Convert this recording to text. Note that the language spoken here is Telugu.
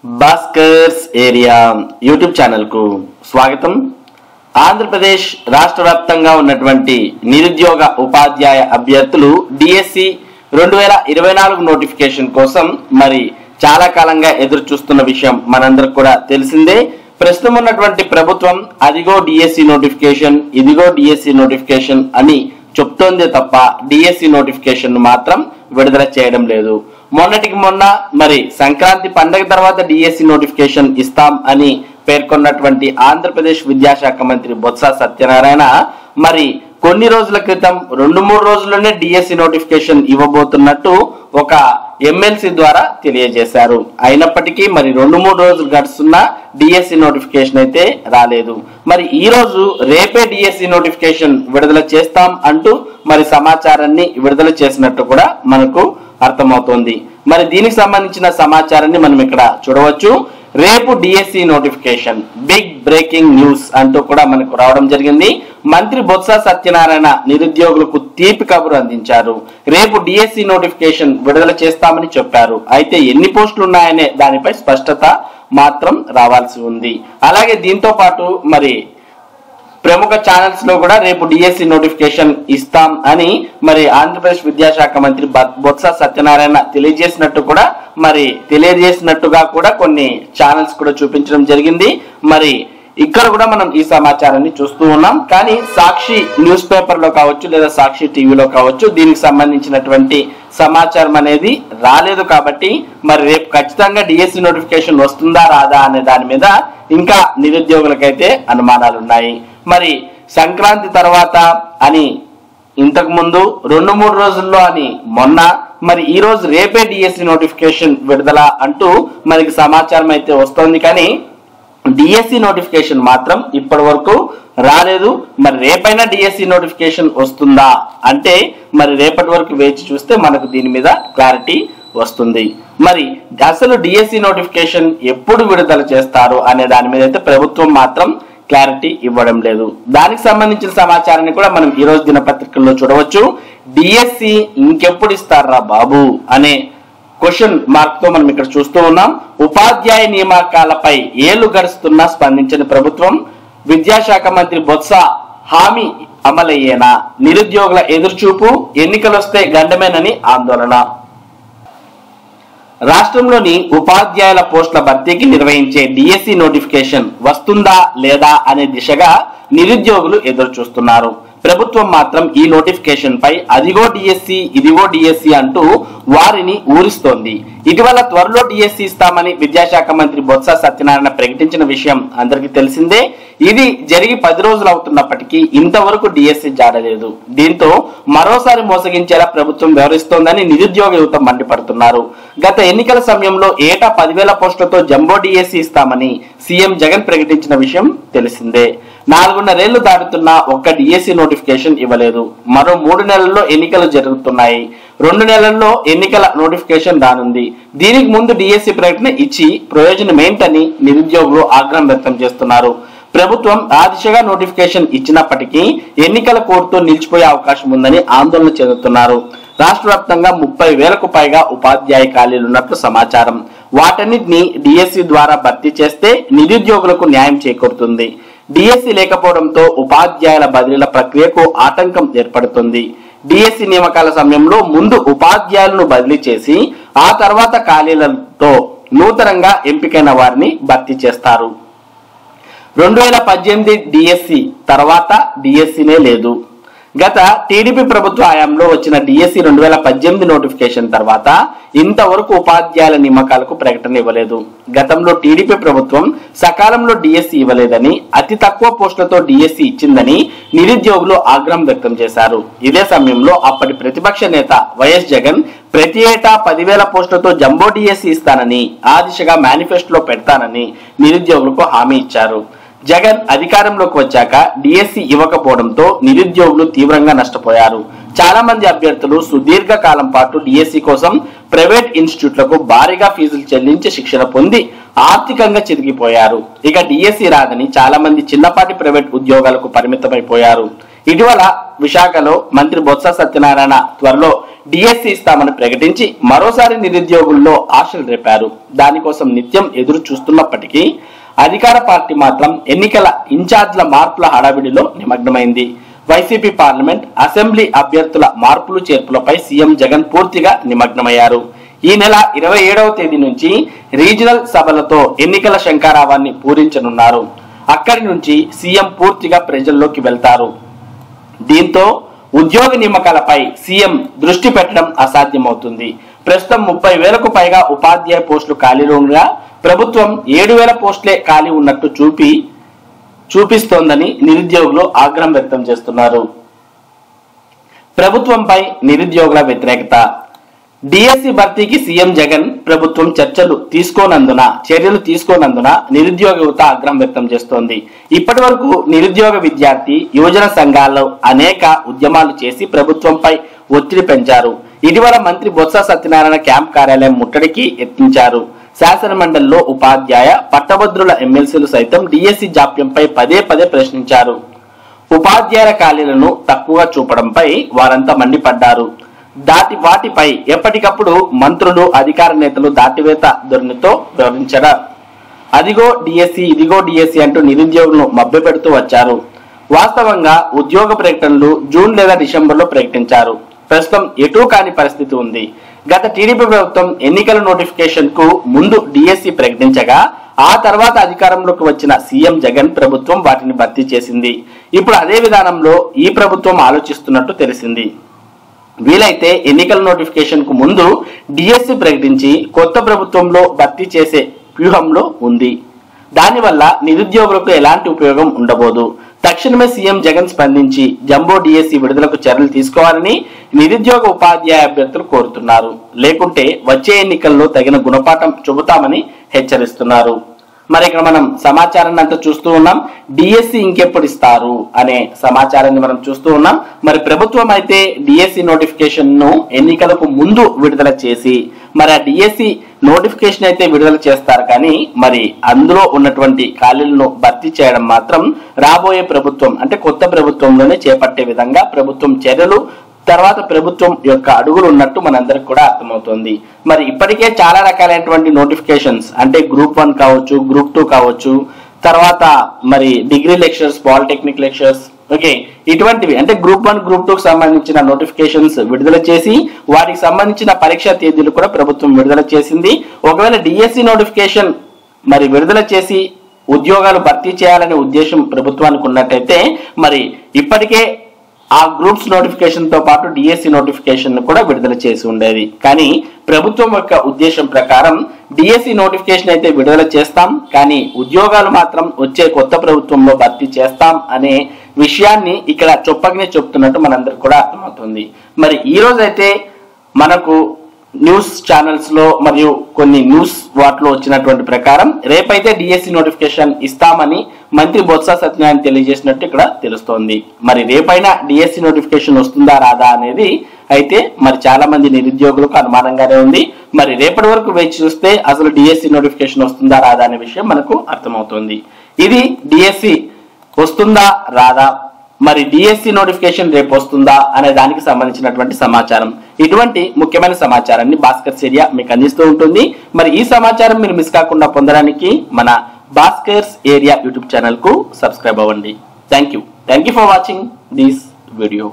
భాస్కర్స్ ఏరియా యూట్యూబ్ ఛానల్ కు స్వాగతం. ఆంధ్రప్రదేశ్ రాష్ట్ర వ్యాప్తంగా ఉన్నటువంటి నిరుద్యోగ ఉపాధ్యాయ అభ్యర్థులు డిఎస్సి 2024 నోటిఫికేషన్ కోసం మరి చాలా కాలంగా ఎదురు చూస్తున్న విషయం మనందరికి కూడా తెలిసిందే. ప్రస్తుతం ఉన్నటువంటి ప్రభుత్వం అదిగో డిఎస్సి నోటిఫికేషన్, ఇదిగో డిఎస్సి నోటిఫికేషన్ అని చెప్తోందే తప్ప డిఎస్సి నోటిఫికేషన్ మాత్రం విడుదల చేయడం లేదు. మొన్నటికి మొన్న మరి సంక్రాంతి పండగ తర్వాత డిఎస్సి నోటిఫికేషన్ ఇస్తాం అని పేర్కొన్నటువంటి ఆంధ్రప్రదేశ్ విద్యాశాఖ మంత్రి బొత్స సత్యనారాయణ మరి కొన్ని రోజుల క్రితం 2-3 రోజుల్లోనే డిఎస్సి నోటిఫికేషన్ ఇవ్వబోతున్నట్టు ఒక ఎమ్మెల్సీ ద్వారా తెలియజేశారు. అయినప్పటికీ మరి 2-3 రోజులు గడుస్తున్నా డిఎస్సి నోటిఫికేషన్ అయితే రాలేదు. మరి ఈ రోజు రేపే డిఎస్సి నోటిఫికేషన్ విడుదల చేస్తాం అంటూ మరి సమాచారాన్ని విడుదల చేసినట్టు కూడా మనకు అర్థమవుతోంది. మరి దీనికి సంబంధించిన సమాచారాన్ని మనం ఇక్కడ చూడవచ్చు. రేపు DSC notification, big breaking news అంటూ కూడా మనకు రావడం జరిగింది. మంత్రి బొత్స సత్యనారాయణ నిరుద్యోగులకు తీపి కబురు అందించారు. రేపు డిఎస్సి నోటిఫికేషన్ విడుదల చేస్తామని చెప్పారు. అయితే ఎన్ని పోస్టులు ఉన్నాయనే దానిపై స్పష్టత మాత్రం రావాల్సి ఉంది. అలాగే దీంతో పాటు మరి ప్రముఖ ఛానల్స్ లో కూడా రేపు డిఎస్సి నోటిఫికేషన్ ఇస్తాం అని మరి ఆంధ్రప్రదేశ్ విద్యాశాఖ మంత్రి బొత్స సత్యనారాయణ తెలియజేసినట్టుగా కూడా కొన్ని ఛానల్స్ కూడా చూపించడం జరిగింది. మరి ఇక్కడ కూడా మనం ఈ సమాచారాన్ని చూస్తూ ఉన్నాం. కానీ సాక్షి న్యూస్ పేపర్ లో కావచ్చు లేదా సాక్షి టీవీలో కావచ్చు దీనికి సంబంధించినటువంటి సమాచారం అనేది రాలేదు. కాబట్టి మరి రేపు ఖచ్చితంగా డిఎస్సి నోటిఫికేషన్ వస్తుందా రాదా అనే దాని మీద ఇంకా నిరుద్యోగులకైతే అనుమానాలు ఉన్నాయి. మరి సంక్రాంతి తర్వాత అని ఇంతకు ముందు 2-3 రోజుల్లో అని మొన్న, మరి ఈ రోజు రేపే డిఎస్సి నోటిఫికేషన్ విడుదల అంటూ మనకి సమాచారం అయితే వస్తోంది. కానీ డిఎస్సి నోటిఫికేషన్ మాత్రం ఇప్పటి వరకు రాలేదు. మరి రేపైనా డిఎస్సి నోటిఫికేషన్ వస్తుందా అంటే మరి రేపటి వరకు వేచి చూస్తే మనకు దీని మీద క్లారిటీ వస్తుంది. మరి అసలు డిఎస్సి నోటిఫికేషన్ ఎప్పుడు విడుదల చేస్తారు అనే దాని మీద అయితే ప్రభుత్వం మాత్రం క్లారిటీ ఇవ్వడం లేదు. దానికి సంబంధించిన సమాచారాన్ని కూడా మనం ఈ రోజు దినపత్రికల్లో చూడవచ్చు. డిఎస్సి ఇంకెప్పుడు ఇస్తారా బాబు అనే క్వశ్చన్ మార్క్ తో మనం ఇక్కడ చూస్తూ ఉన్నాం. ఉపాధ్యాయ నియామకాలపై ఏళ్లు గడుస్తున్నా స్పందించిన ప్రభుత్వం, విద్యాశాఖ మంత్రి బొత్స హామీ అమలయ్యేనా, నిరుద్యోగుల ఎదురుచూపు, ఎన్నికలొస్తే గండమేనని ఆందోళన. రాష్ట్రంలోని ఉపాధ్యాయుల పోస్టుల భర్తీకి నిర్వహించే డిఎస్సి నోటిఫికేషన్ వస్తుందా లేదా అనే దిశగా నిరుద్యోగులు ఎదురు చూస్తున్నారు. ప్రభుత్వం మాత్రం ఈ నోటిఫికేషన్ పై అదిగో డిఎస్సి, ఇదిగో డిఎస్సి అంటూ వారిని ఊరిస్తోంది. ఇటీవల త్వరలో డిఎస్సి ఇస్తామని విద్యాశాఖ మంత్రి బొత్స సత్యనారాయణ ప్రకటించిన విషయం అందరికీ తెలిసిందే. ఇది జరిగి 10 రోజులు అవుతున్నప్పటికీ ఇంతవరకు డిఎస్సి జాడలేదు. దీంతో మరోసారి మోసగించేలా ప్రభుత్వం వ్యవహరిస్తోందని నిరుద్యోగ యువత మండిపడుతున్నారు. గత ఎన్నికల సమయంలో ఏటా 10,000 పోస్టులతో జంబో డిఎస్సి ఇస్తామని సీఎం జగన్ ప్రకటించిన విషయం తెలిసిందే. 4.5 ఏళ్లు దాటుతున్నా ఒక్క డిఎస్సి నోటిఫికేషన్ ఇవ్వలేదు. మరో 3 నెలల్లో ఎన్నికలు జరుగుతున్నాయి. 2 నెలల్లో ఎన్నికల నోటిఫికేషన్ రానుంది. దీనికి ముందు డిఎస్సి ప్రకటన ఇచ్చి ప్రయోజనం ఏంటని నిరుద్యోగులు ఆగ్రహం వ్యక్తం చేస్తున్నారు. ప్రభుత్వం ఆ దిశగా నోటిఫికేషన్ ఇచ్చినప్పటికీ ఎన్నికల కోర్టుతో నిలిచిపోయే అవకాశం ఉందని ఆందోళన చెందుతున్నారు. రాష్ట్ర వ్యాప్తంగా 30,000కు పైగా ఉపాధ్యాయ ఖాళీలు ఉన్నట్లు సమాచారం. వాటన్నిటిని డిఎస్సి ద్వారా భర్తీ చేస్తే నిరుద్యోగులకు న్యాయం చేకూరుతుంది. డిఎస్సి లేకపోవడంతో ఉపాధ్యాయుల బదిలీల ప్రక్రియకు ఆటంకం ఏర్పడుతుంది. డిఎస్సి నియామకాల సమయంలో ముందు ఉపాధ్యాయులను బదిలీ చేసి ఆ తర్వాత ఖాళీలతో నూతనంగా ఎంపికైన వారిని భర్తీ చేస్తారు. 2018 డిఎస్సి తర్వాత డిఎస్సినే లేదు. గత టీడీపీ ప్రభుత్వ హయాంలో వచ్చిన డిఎస్సి 2018 నోటిఫికేషన్ తర్వాత ఇంతవరకు ఉపాధ్యాయుల నియామకాలకు ప్రకటన ఇవ్వలేదు. గతంలో టీడీపీ ప్రభుత్వం సకాలంలో డిఎస్సి ఇవ్వలేదని, అతి తక్కువ పోస్టులతో డిఎస్సి ఇచ్చిందని నిరుద్యోగులు ఆగ్రహం వ్యక్తం చేశారు. ఇదే సమయంలో అప్పటి ప్రతిపక్ష నేత వైఎస్ జగన్ ప్రతి ఏటా 10,000 పోస్టులతో జంబో డిఎస్సి ఇస్తానని, ఆ దిశగా మేనిఫెస్టోలో పెడతానని నిరుద్యోగులకు హామీ ఇచ్చారు. జగన్ అధికారంలోకి వచ్చాక డిఎస్సి ఇవ్వకపోవడంతో నిరుద్యోగులు తీవ్రంగా నష్టపోయారు. చాలా మంది అభ్యర్థులు సుదీర్ఘ కాలం పాటు డిఎస్సి కోసం ప్రైవేట్ ఇన్స్టిట్యూట్లకు భారీగా ఫీజులు చెల్లించి శిక్షణ పొంది ఆర్థికంగా చిరిగిపోయారు. ఇక డిఎస్సి రాదని చాలా మంది చిన్నపాటి ప్రైవేట్ ఉద్యోగాలకు పరిమితమైపోయారు. ఇటీవల విశాఖలో మంత్రి బొత్స సత్యనారాయణ త్వరలో డిఎస్సి ఇస్తామని ప్రకటించి మరోసారి నిరుద్యోగుల్లో ఆశలు రేపారు. దానికోసం నిత్యం ఎదురు చూస్తున్నప్పటికీ అధికార పార్టీ మాత్రం ఎన్నికల ఇన్ఛార్జ్ల మార్పుల హడావిడిలో నిమగ్నమైంది. వైసీపీ పార్లమెంట్, అసెంబ్లీ అభ్యర్థుల మార్పులు చేర్పులపై సీఎం జగన్ పూర్తిగా నిమగ్నమయ్యారు. ఈ నెల 27వ తేదీ నుంచి రీజనల్ సభలతో ఎన్నికల శంఖారావాన్ని పూరించనున్నారు. అక్కడి నుంచి సీఎం పూర్తిగా ప్రజల్లోకి వెళ్తారు. దీంతో ఉద్యోగ నియామకాలపై సీఎం దృష్టి పెట్టడం అసాధ్యమవుతుంది. ప్రస్తుతం 30,000కు పైగా ఉపాధ్యాయ పోస్టులు ఖాళీలు ఉండగా ప్రభుత్వం 7,000 పోస్టులే ఖాళీ ఉన్నట్టు చూపిస్తోందని నిరుద్యోగులు ఆగ్రహం వ్యక్తం చేస్తున్నారు. ప్రభుత్వంపై నిరుద్యోగుల వ్యతిరేకత. డిఎస్సి భర్తీకి సీఎం జగన్ ప్రభుత్వం చర్యలు తీసుకోనందున నిరుద్యోగ యువత ఆగ్రహం వ్యక్తం చేస్తోంది. ఇప్పటి వరకు నిరుద్యోగ విద్యార్థి యువజన సంఘాల్లో అనేక ఉద్యమాలు చేసి ప్రభుత్వంపై ఒత్తిడి పెంచారు. ఇటీవల మంత్రి బొత్స సత్యనారాయణ క్యాంప్ కార్యాలయం ముట్టడికి యత్నించారు. శాసన మండలిలో ఉపాధ్యాయ, పట్టభద్రుల ఎమ్మెల్సీలు సైతం డిఎస్సి జాప్యంపై పదే ప్రశ్నించారు. ఉపాధ్యాయుల ఖాళీలను తక్కువగా చూపడంపై వారంతా మండిపడ్డారు. వాటిపై ఎప్పటికప్పుడు మంత్రులు, అధికార నేతలు దాటివేత ధోరణితో వ్యవహరించడం, అదిగో డిఎస్సి ఇదిగో డిఎస్సి అంటూ నిరుద్యోగులను మభ్యపెడుతూ వచ్చారు. వాస్తవంగా ఉద్యోగ ప్రకటనలు జూన్ లేదా డిసెంబర్లో ప్రకటించారు. ప్రస్తుతం ఎటూ కాని పరిస్థితి ఉంది. గత టీడీపీ ప్రభుత్వం ఎన్నికల నోటిఫికేషన్ కు ముందు డిఎస్సి ప్రకటించగా ఆ తర్వాత అధికారంలోకి వచ్చిన సీఎం జగన్ ప్రభుత్వం వాటిని భర్తీ చేసింది. ఇప్పుడు అదే విధానంలో ఈ ప్రభుత్వం ఆలోచిస్తున్నట్టు తెలిసింది. వీలైతే ఎన్నికల నోటిఫికేషన్ కు ముందు డిఎస్సి ప్రకటించి కొత్త ప్రభుత్వంలో భర్తీ చేసే వ్యూహంలో ఉంది. దానివల్ల నిరుద్యోగులకు ఎలాంటి ఉపయోగం ఉండబోదు. తక్షణమే సీఎం జగన్ స్పందించి జంబో డిఎస్సి విడుదలకు చర్యలు తీసుకోవాలని నిరుద్యోగ ఉపాధ్యాయ అభ్యర్థులు కోరుతున్నారు. లేకుంటే వచ్చే ఎన్నికల్లో తగిన గుణపాఠం చెబుతామని హెచ్చరిస్తున్నారు. మరి ఇక్కడ మనం సమాచారాన్ని అంతా చూస్తూ ఉన్నాం. డిఎస్సి ఇంకెప్పుడు ఇస్తారు అనే సమాచారాన్ని మనం చూస్తూ ఉన్నాం. మరి ప్రభుత్వం అయితే డిఎస్సి నోటిఫికేషన్ ను ఎన్నికలకు ముందు విడుదల చేసి మరి ఆ డిఎస్సి నోటిఫికేషన్ అయితే విడుదల చేస్తారు. కానీ మరి అందులో ఉన్నటువంటి ఖాళీలను భర్తీ చేయడం మాత్రం రాబోయే ప్రభుత్వం అంటే కొత్త ప్రభుత్వంలోనే చేపట్టే విధంగా ప్రభుత్వం చర్యలు తర్వాత ప్రభుత్వం యొక్క అడుగులు ఉన్నట్టు మనందరికి కూడా అర్థమవుతుంది. మరి ఇప్పటికే చాలా రకాలైనటువంటి నోటిఫికేషన్స్ అంటే గ్రూప్ 1 కావచ్చు, గ్రూప్ 2 కావచ్చు, తర్వాత మరి degree lectures, polytechnic lectures, okay, ఇటువంటివి అంటే గ్రూప్ 1, గ్రూప్ 2 కు సంబంధించిన నోటిఫికేషన్స్ విడుదల చేసి వాటికి సంబంధించిన పరీక్షా తేదీలు కూడా ప్రభుత్వం విడుదల చేసింది. ఒకవేళ డిఎస్సి నోటిఫికేషన్ మరి విడుదల చేసి ఉద్యోగాలు భర్తీ చేయాలనే ఉద్దేశం ప్రభుత్వానికి ఉన్నట్టయితే మరి ఇప్పటికే ఆ గ్రూప్స్ నోటిఫికేషన్ తో పాటు డిఎస్సి నోటిఫికేషన్ కూడా విడుదల చేసి ఉండేది. కానీ ప్రభుత్వం యొక్క ఉద్దేశం ప్రకారం డిఎస్సి నోటిఫికేషన్ అయితే విడుదల చేస్తాం, కానీ ఉద్యోగాలు మాత్రం వచ్చే కొత్త ప్రభుత్వంలో భర్తీ చేస్తాం అనే విషయాన్ని ఇక్కడ చొప్పగానే చెప్తున్నట్టు మనందరికి కూడా అర్థమవుతుంది. మరి ఈ రోజైతే మనకు న్యూస్ ఛానల్స్ లో మరియు కొన్ని న్యూస్ వాటిలో వచ్చినటువంటి ప్రకారం రేపైతే డిఎస్సి నోటిఫికేషన్ ఇస్తామని మంత్రి బొత్స సత్యనారాయణ తెలియజేసినట్టు ఇక్కడ తెలుస్తోంది. మరి రేపైనా డిఎస్సి నోటిఫికేషన్ వస్తుందా రాదా అనేది అయితే మరి చాలా మంది నిరుద్యోగులకు అనుమానంగానే ఉంది. మరి రేపటి వరకు వేచి చూస్తే అసలు డిఎస్సి నోటిఫికేషన్ వస్తుందా రాదా అనే విషయం మనకు అర్థమవుతుంది. ఇది డిఎస్సి వస్తుందా రాదా, మరి డిఎస్సి నోటిఫికేషన్ రేపు వస్తుందా అనే దానికి సంబంధించినటువంటి సమాచారం. ఇటువంటి ముఖ్యమైన సమాచారాన్ని భాస్కర్స్ ఏరియా మీకు అందిస్తూ ఉంటుంది. మరి ఈ సమాచారం మీరు మిస్ కాకుండా పొందడానికి మన భాస్కర్స్ ఏరియా యూట్యూబ్ ఛానల్ కు సబ్స్క్రైబ్ అవ్వండి. Thank you for watching this video.